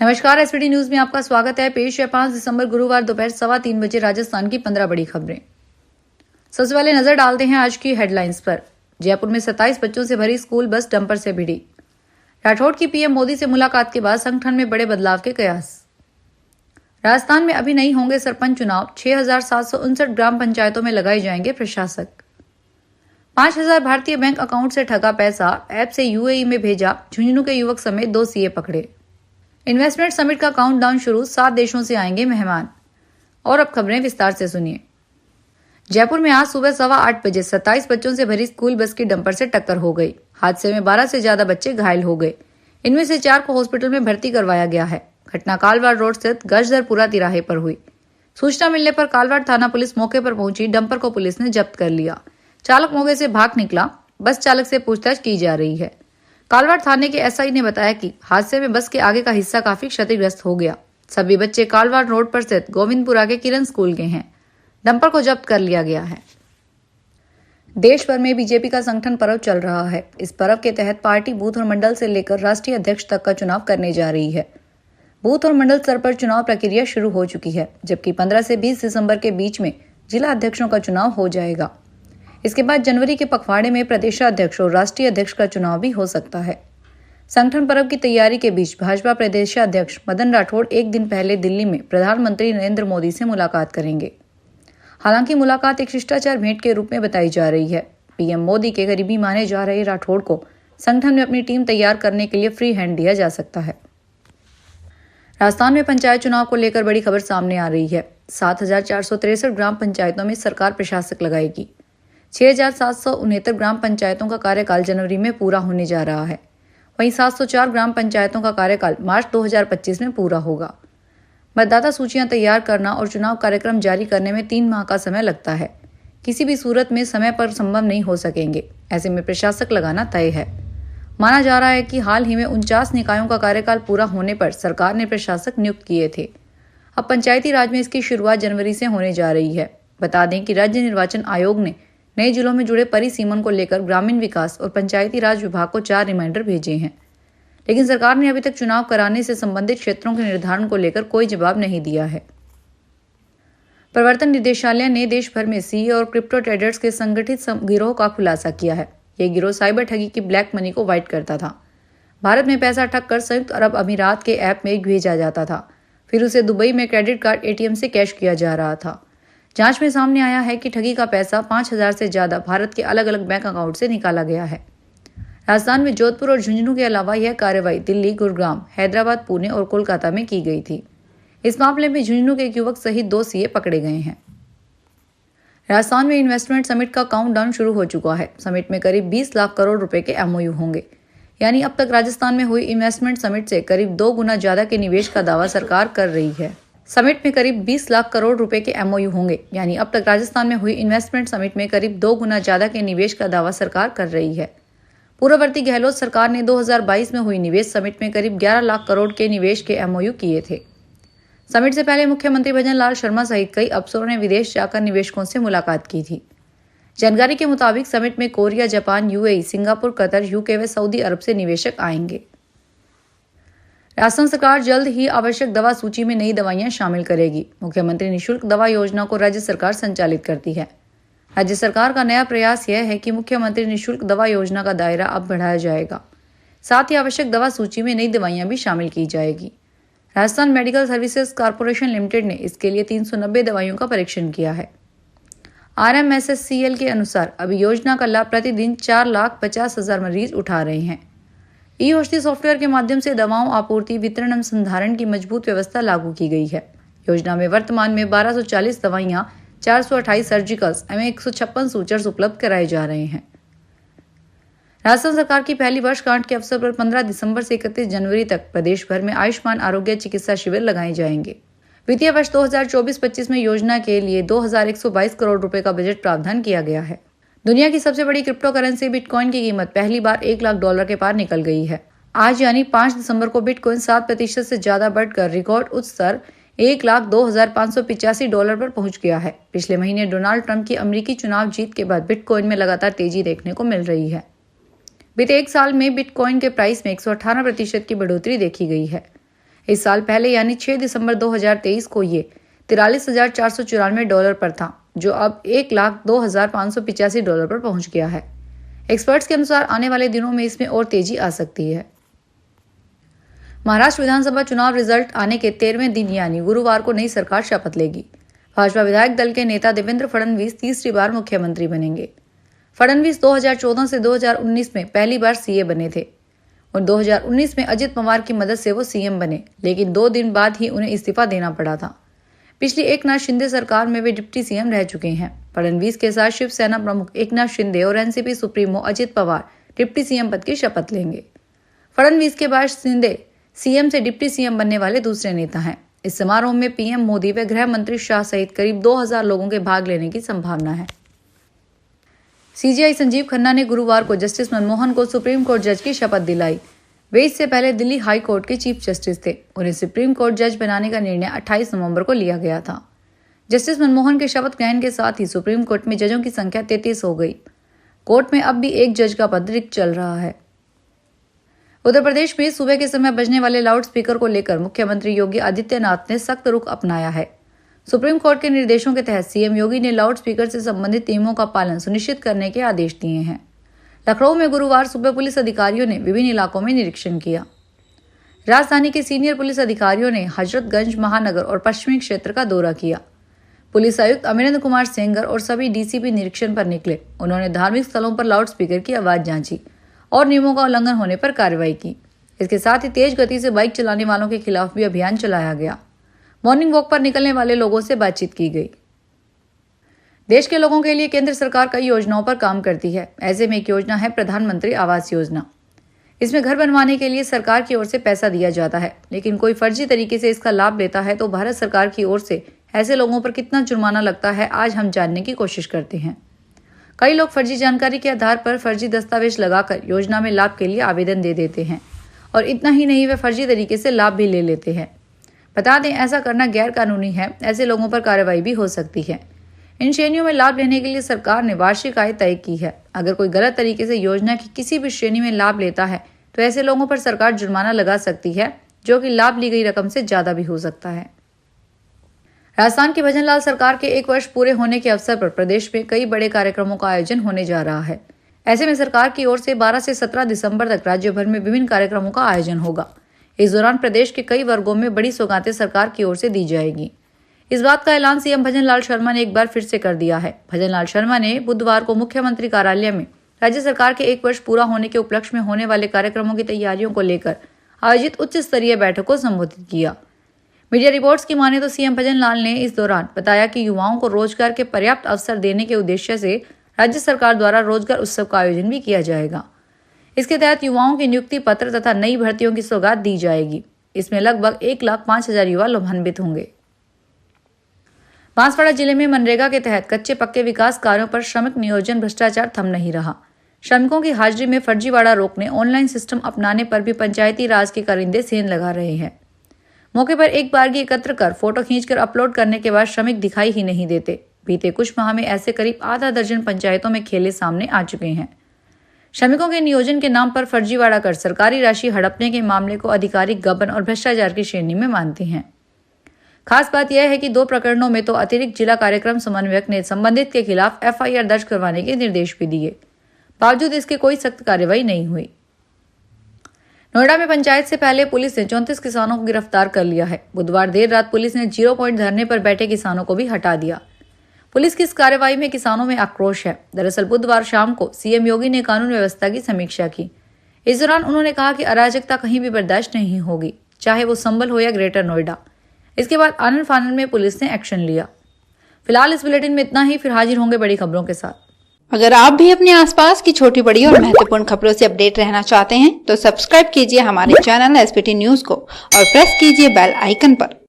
नमस्कार, SPT news में आपका स्वागत है। पेश है 5 दिसंबर गुरुवार दोपहर 3:15 बजे राजस्थान की 15 बड़ी खबरें। सबसे पहले नजर डालते हैं आज की हेडलाइंस पर। जयपुर में 27 बच्चों से भरी स्कूल बस डंपर से भिड़ी। राठौड़ की पीएम मोदी से मुलाकात के बाद संगठन में बड़े बदलाव के कयास। राजस्थान में अभी नहीं होंगे सरपंच चुनाव। 6,759 ग्राम पंचायतों में लगाए जाएंगे प्रशासक। 5,000 भारतीय बैंक अकाउंट से ठगा पैसा ऐप से यूएई में भेजा। झुंझुनू के युवक समेत 2 सीए पकड़े। इन्वेस्टमेंट समिट का काउंटडाउन शुरू। 7 देशों से आएंगे मेहमान। और अब खबरें विस्तार से सुनिए। जयपुर में आज सुबह 8:15 बजे 27 बच्चों से भरी स्कूल बस की डंपर से टक्कर हो गई। हादसे में 12 से ज्यादा बच्चे घायल हो गए। इनमें से 4 को हॉस्पिटल में भर्ती करवाया गया है। घटना कालवाड़ रोड स्थित गजदरपुरा तिराहे पर हुई। सूचना मिलने पर कालवाड़ थाना पुलिस मौके पर पहुंची। डंपर को पुलिस ने जब्त कर लिया। चालक मौके से भाग निकला। बस चालक से पूछताछ की जा रही है। कालवाड़ थाने के एसआई ने बताया कि हादसे में बस के आगे का हिस्सा काफी क्षतिग्रस्त हो गया। सभी बच्चे कालवाड़ रोड पर स्थित गोविंदपुरा के किरण स्कूल के हैं। डंपर को जब्त कर लिया गया है। देश भर में बीजेपी का संगठन पर्व चल रहा है। इस पर्व के तहत पार्टी बूथ और मंडल से लेकर राष्ट्रीय अध्यक्ष तक का चुनाव करने जा रही है। बूथ और मंडल स्तर पर चुनाव प्रक्रिया शुरू हो चुकी है, जबकि 15 से 20 दिसंबर के बीच में जिला अध्यक्षों का चुनाव हो जाएगा। इसके बाद जनवरी के पखवाड़े में प्रदेशाध्यक्ष और राष्ट्रीय अध्यक्ष का चुनाव भी हो सकता है। संगठन पर्व की तैयारी के बीच भाजपा प्रदेशाध्यक्ष मदन राठौड़ एक दिन पहले दिल्ली में प्रधानमंत्री नरेंद्र मोदी से मुलाकात करेंगे। हालांकि मुलाकात एक शिष्टाचार भेंट के रूप में बताई जा रही है। पीएम मोदी के करीबी माने जा रहे राठौड़ को संगठन में अपनी टीम तैयार करने के लिए फ्री हैंड दिया जा सकता है। राजस्थान में पंचायत चुनाव को लेकर बड़ी खबर सामने आ रही है। 7,463 ग्राम पंचायतों में सरकार प्रशासक लगाएगी। 6,769 ग्राम पंचायतों का कार्यकाल जनवरी में पूरा होने जा रहा है। वहीं 704 ग्राम पंचायतों का कार्यकाल मार्च 2025 में पूरा होगा। मतदाता सूचियां तैयार करना और चुनाव कार्यक्रम जारी करने में 3 माह का समय लगता है। किसी भी सूरत में समय पर संभव नहीं हो सकेंगे। ऐसे में प्रशासक लगाना तय है। माना जा रहा है कि हाल ही में 49 निकायों का कार्यकाल पूरा होने पर सरकार ने प्रशासक नियुक्त किए थे। अब पंचायती राज में इसकी शुरुआत जनवरी से होने जा रही है। बता दें कि राज्य निर्वाचन आयोग ने नए जिलों में जुड़े परिसीमन को लेकर ग्रामीण विकास और पंचायती राज विभाग को 4 रिमाइंडर भेजे हैं, लेकिन सरकार ने अभी तक चुनाव कराने से संबंधित क्षेत्रों के निर्धारण को लेकर कोई जवाब नहीं दिया है। प्रवर्तन निदेशालय ने देश भर में सीए और क्रिप्टो ट्रेडर्स के संगठित गिरोह का खुलासा किया है। ये गिरोह साइबर ठगी की ब्लैक मनी को वाइट करता था। भारत में पैसा ठग कर संयुक्त अरब अमीरात के ऐप में भेजा जाता था, फिर उसे दुबई में क्रेडिट कार्ड एटीएम से कैश किया जा रहा था। जांच में सामने आया है कि ठगी का पैसा 5,000 से ज्यादा भारत के अलग अलग बैंक अकाउंट से निकाला गया है। राजस्थान में जोधपुर और झुंझुनू के अलावा यह कार्रवाई दिल्ली, गुरुग्राम, हैदराबाद, पुणे और कोलकाता में की गई थी। इस मामले में झुंझुनू के एक युवक सहित 2 सीए पकड़े गए हैं। राजस्थान में इन्वेस्टमेंट समिट का काउंटडाउन शुरू हो चुका है। समिट में करीब 20 लाख करोड़ रुपए के एमओयू होंगे। यानी अब तक राजस्थान में हुई इन्वेस्टमेंट समिट से करीब 2 गुना ज्यादा के निवेश का दावा सरकार कर रही है। समिट में करीब 20 लाख करोड़ रुपए के एमओयू होंगे। यानी अब तक राजस्थान में हुई इन्वेस्टमेंट समिट में करीब 2 गुना ज्यादा के निवेश का दावा सरकार कर रही है। पूर्ववर्ती गहलोत सरकार ने 2022 में हुई निवेश समिट में करीब 11 लाख करोड़ के निवेश के एमओयू किए थे। समिट से पहले मुख्यमंत्री भजन लाल शर्मा सहित कई अफसरों ने विदेश जाकर निवेशकों से मुलाकात की थी। जानकारी के मुताबिक समिट में Korea, Japan, UAE, Singapore, Qatar, UK व सऊदी अरब से निवेशक आएंगे। राजस्थान सरकार जल्द ही आवश्यक दवा सूची में नई दवाइयां शामिल करेगी। मुख्यमंत्री निःशुल्क दवा योजना को राज्य सरकार संचालित करती है। राज्य सरकार का नया प्रयास यह है कि मुख्यमंत्री निःशुल्क दवा योजना का दायरा अब बढ़ाया जाएगा। साथ ही आवश्यक दवा सूची में नई दवाइयां भी शामिल की जाएगी। Rajasthan medical services corporation limited ने इसके लिए 390 दवाइयों का परीक्षण किया है। RMSSCL के अनुसार अभी योजना का लाभ प्रतिदिन 4,50,000 मरीज उठा रहे हैं। ई-औषधि सॉफ्टवेयर के माध्यम से दवाओं आपूर्ति, वितरण एवं संधारण की मजबूत व्यवस्था लागू की गई है। योजना में वर्तमान में 1240 दवाइयां, 428 सर्जिकल्स एवं 156 सूचर्स उपलब्ध कराए जा रहे हैं। राजस्थान सरकार की पहली वर्षगांठ के अवसर पर 15 दिसंबर से 31 जनवरी तक प्रदेश भर में आयुष्मान आरोग्य चिकित्सा शिविर लगाए जाएंगे। वित्तीय वर्ष 2024-25 में योजना के लिए 2,122 करोड़ रुपए का बजट प्रावधान किया गया है। दुनिया की सबसे बड़ी क्रिप्टो करेंसी बिटकॉइन की कीमत पहली बार $1 लाख के पार निकल गई है। आज यानी 5 दिसंबर को बिटकॉइन 7% से ज्यादा बढ़कर रिकॉर्ड उच्च स्तर $1,02,585 पर पहुंच गया है। पिछले महीने डोनाल्ड ट्रंप की अमेरिकी चुनाव जीत के बाद बिटकॉइन में लगातार तेजी देखने को मिल रही है। बीते 1 साल में बिटकॉइन के प्राइस में 118% की बढ़ोतरी देखी गई है। इस साल पहले यानी 6 दिसंबर 2023 को ये $43,494 पर था, जो अब $1,02,585 पर पहुंच गया है। एक्सपर्ट्स के अनुसार आने वाले दिनों में इसमें और तेजी आ सकती है। महाराष्ट्र विधानसभा चुनाव रिजल्ट आने के 13वें दिन यानी गुरुवार को नई सरकार शपथ लेगी। भाजपा विधायक दल के नेता देवेंद्र फडणवीस तीसरी बार मुख्यमंत्री बनेंगे। फडणवीस 2014 से 2019 में पहली बार सीए बने थे और 2019 में अजित पवार की मदद से वो सीएम बने, लेकिन 2 दिन बाद ही उन्हें इस्तीफा देना पड़ा था। पिछली एकनाथ शिंदे सरकार में वे डिप्टी सीएम रह चुके हैं। फडणवीस के साथ शिवसेना प्रमुख एकनाथ शिंदे और NCP supremo Ajit Pawar deputy CM पद की शपथ लेंगे। फडणवीस के बाद शिंदे सीएम से डिप्टी सीएम बनने वाले दूसरे नेता हैं। इस समारोह में पीएम मोदी व गृह मंत्री शाह सहित करीब 2000 लोगों के भाग लेने की संभावना है। सीजीआई संजीव खन्ना ने गुरुवार को जस्टिस मनमोहन को सुप्रीम कोर्ट जज की शपथ दिलाई। वे इससे पहले दिल्ली हाई कोर्ट के चीफ जस्टिस थे। उन्हें सुप्रीम कोर्ट जज बनाने का निर्णय 28 नवंबर को लिया गया था। जस्टिस मनमोहन के शपथ ग्रहण के साथ ही सुप्रीम कोर्ट में जजों की संख्या 33 हो गई। कोर्ट में अब भी एक जज का पद रिक्त चल रहा है। उत्तर प्रदेश में सुबह के समय बजने वाले लाउड स्पीकर को लेकर मुख्यमंत्री योगी आदित्यनाथ ने सख्त रुख अपनाया है। सुप्रीम कोर्ट के निर्देशों के तहत सीएम योगी ने लाउड स्पीकर से संबंधित नियमों का पालन सुनिश्चित करने के आदेश दिए हैं। लखनऊ में गुरुवार सुबह पुलिस अधिकारियों ने विभिन्न इलाकों में निरीक्षण किया। राजधानी के सीनियर पुलिस अधिकारियों ने हजरतगंज, महानगर और पश्चिमी क्षेत्र का दौरा किया। पुलिस आयुक्त अमरेंद्र कुमार सेंगर और सभी डीसीपी निरीक्षण पर निकले। उन्होंने धार्मिक स्थलों पर लाउड स्पीकर की आवाज जांची और नियमों का उल्लंघन होने पर कार्रवाई की। इसके साथ ही तेज गति से बाइक चलाने वालों के खिलाफ भी अभियान चलाया गया। मॉर्निंग वॉक पर निकलने वाले लोगों से बातचीत की गई। देश के लोगों के लिए केंद्र सरकार कई योजनाओं पर काम करती है। ऐसे में एक योजना है प्रधानमंत्री आवास योजना। इसमें घर बनवाने के लिए सरकार की ओर से पैसा दिया जाता है, लेकिन कोई फर्जी तरीके से इसका लाभ लेता है तो भारत सरकार की ओर से ऐसे लोगों पर कितना जुर्माना लगता है, आज हम जानने की कोशिश करते हैं। कई लोग फर्जी जानकारी के आधार पर फर्जी दस्तावेज लगाकर योजना में लाभ के लिए आवेदन दे देते हैं और इतना ही नहीं, वे फर्जी तरीके से लाभ भी ले लेते हैं। बता दें, ऐसा करना गैर कानूनी है। ऐसे लोगों पर कार्रवाई भी हो सकती है। इन श्रेणियों में लाभ लेने के लिए सरकार ने वार्षिक आय तय की है। अगर कोई गलत तरीके से योजना की किसी भी श्रेणी में लाभ लेता है तो ऐसे लोगों पर सरकार जुर्माना लगा सकती है, जो कि लाभ ली गई रकम से ज्यादा भी हो सकता है। राजस्थान की भजनलाल सरकार के 1 वर्ष पूरे होने के अवसर पर प्रदेश में कई बड़े कार्यक्रमों का आयोजन होने जा रहा है। ऐसे में सरकार की ओर से 12 से 17 दिसंबर तक राज्य भर में विभिन्न कार्यक्रमों का आयोजन होगा। इस दौरान प्रदेश के कई वर्गों में बड़ी सौगातें सरकार की ओर से दी जाएगी। इस बात का ऐलान सीएम भजनलाल शर्मा ने एक बार फिर से कर दिया है। भजनलाल शर्मा ने बुधवार को मुख्यमंत्री कार्यालय में राज्य सरकार के 1 वर्ष पूरा होने के उपलक्ष्य में होने वाले कार्यक्रमों की तैयारियों को लेकर आयोजित उच्च स्तरीय बैठक को संबोधित किया। मीडिया रिपोर्ट्स की माने तो सीएम भजनलाल ने इस दौरान बताया कि युवाओं को रोजगार के पर्याप्त अवसर देने के उद्देश्य से राज्य सरकार द्वारा रोजगार उत्सव का आयोजन भी किया जाएगा। इसके तहत युवाओं की नियुक्ति पत्र तथा नई भर्तियों की सौगात दी जाएगी। इसमें लगभग 1,05,000 युवा लाभान्वित होंगे। बांसवाड़ा जिले में मनरेगा के तहत कच्चे पक्के विकास कार्यों पर श्रमिक नियोजन भ्रष्टाचार थम नहीं रहा। श्रमिकों की हाजिरी में फर्जीवाड़ा रोकने ऑनलाइन सिस्टम अपनाने पर भी पंचायती राज के कारिंदे सेंध लगा रहे हैं। मौके पर एक बारगी एकत्र कर फोटो खींचकर अपलोड करने के बाद श्रमिक दिखाई ही नहीं देते। बीते कुछ माह में ऐसे करीब आधा दर्जन पंचायतों में खेले सामने आ चुके हैं। श्रमिकों के नियोजन के नाम पर फर्जीवाड़ा कर सरकारी राशि हड़पने के मामले को आधिकारिक गबन और भ्रष्टाचार की श्रेणी में मानते हैं। खास बात यह है कि 2 प्रकरणों में तो अतिरिक्त जिला कार्यक्रम समन्वयक ने संबंधित के खिलाफ एफआईआर दर्ज करवाने के निर्देश भी दिए, बावजूद इसके कोई सख्त कार्रवाई नहीं हुई। नोएडा में पंचायत से पहले पुलिस ने 34 किसानों को गिरफ्तार कर लिया है। बुधवार देर रात पुलिस ने 0 पॉइंट धरने पर बैठे किसानों को भी हटा दिया। पुलिस की इस कार्रवाई में किसानों में आक्रोश है। दरअसल बुधवार शाम को सीएम योगी ने कानून व्यवस्था की समीक्षा की। इस दौरान उन्होंने कहा कि अराजकता कहीं भी बर्दाश्त नहीं होगी, चाहे वो संभल हो या ग्रेटर नोएडा। इसके बाद आनन फानन में पुलिस ने एक्शन लिया। फिलहाल इस बुलेटिन में इतना ही, फिर हाजिर होंगे बड़ी खबरों के साथ। अगर आप भी अपने आसपास की छोटी बड़ी और महत्वपूर्ण खबरों से अपडेट रहना चाहते हैं तो सब्सक्राइब कीजिए हमारे चैनल एसपीटी न्यूज को और प्रेस कीजिए बेल आइकन पर।